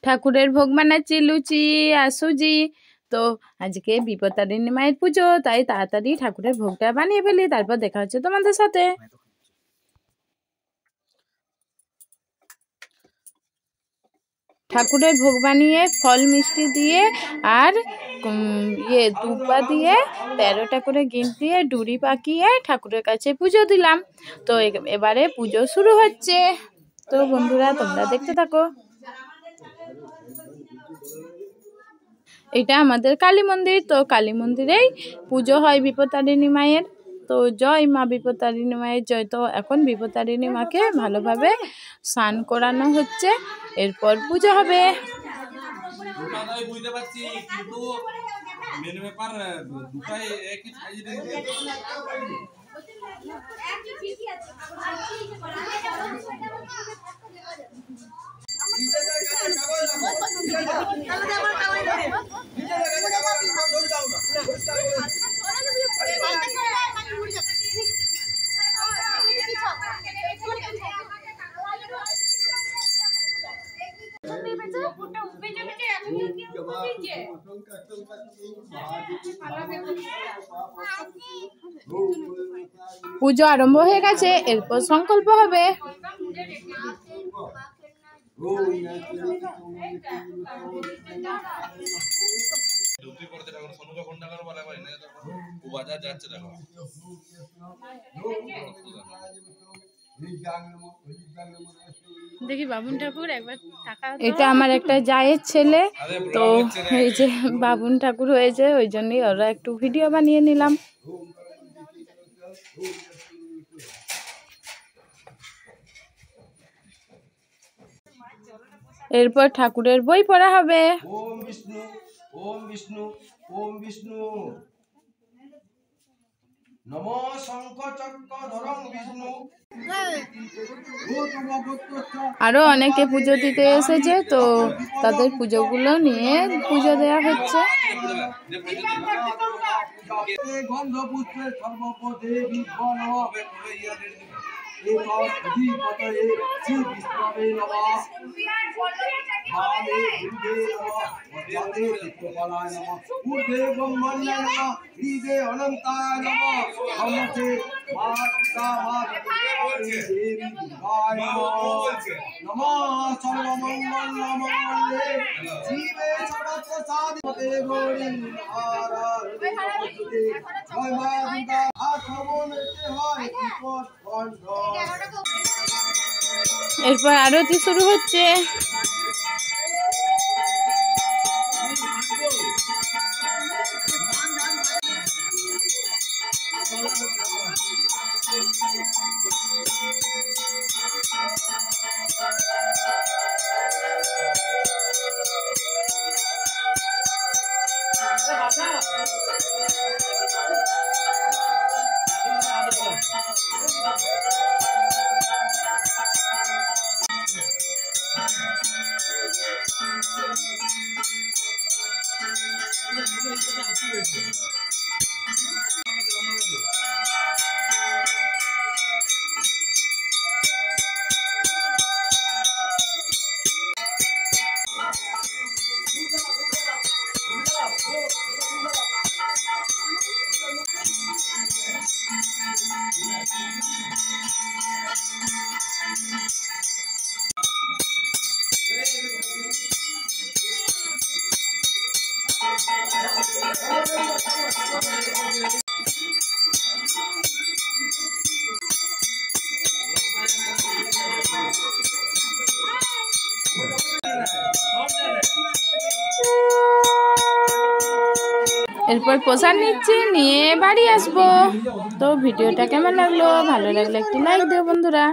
ঠাকুরের ভোগ বানাচ্ছি লুচি আর সুজি। তো আজকে বিপত্তারিণী মায়ের পুজো, তাই তাড়াতাড়ি ঠাকুরের ভোগটা বানিয়ে ফেলি, তারপর দেখা হচ্ছে তোমাদের সাথে। ঠাকুরের ভোগ বানিয়ে ফল মিষ্টি দিয়ে আর দুব্বা দিয়ে 13টা করে গিঁট দিয়ে ডুরি পাকিয়ে ঠাকুরের কাছে পুজো দিলাম। তো এবারে পুজো শুরু হচ্ছে। তো বন্ধুরা তোমরা দেখতে থাকো। এটা আমাদের কালী মন্দির। তো কালী মন্দিরেই পুজো হয় বিপত্তারিণী মায়ের। তো জয় মা বিপত্তারিণী মায়ের জয়। তো এখন বিপত্তারিণী মাকে ভালোভাবে স্নান করানো হচ্ছে, এরপর পুজো হবে। পুজো আরম্ভ হয়ে গেছে, এরপর সংকল্প হবে। দেখি বাবুন ঠাকুর একবার টাকা, এটা আমার একটা জায়ের ছেলে। তো এই যে বাবুন ঠাকুর হয়েছে, ওই জন্যই ওরা একটু ভিডিও বানিয়ে নিলাম। এরপর ঠাকুরের বই পড়া হবে। ওম বিষ্ণু ওম বিষ্ণু ওম বিষ্ণু নমো শঙ্খ চক্রধরং বিষ্ণু। আরো অনেকে পুজো দিতে এসেছে, তো তাদের পুজোগুলো নিয়ে পুজো দেওয়া হচ্ছে। এরপর আরতি শুরু হচ্ছে। এরপর প্রসাদ নিচ্ছি, নিয়ে বাড়ি আসবো। তো ভিডিওটা কেমন লাগলো? ভালো লাগলে একটু লাইক দিও বন্ধুরা।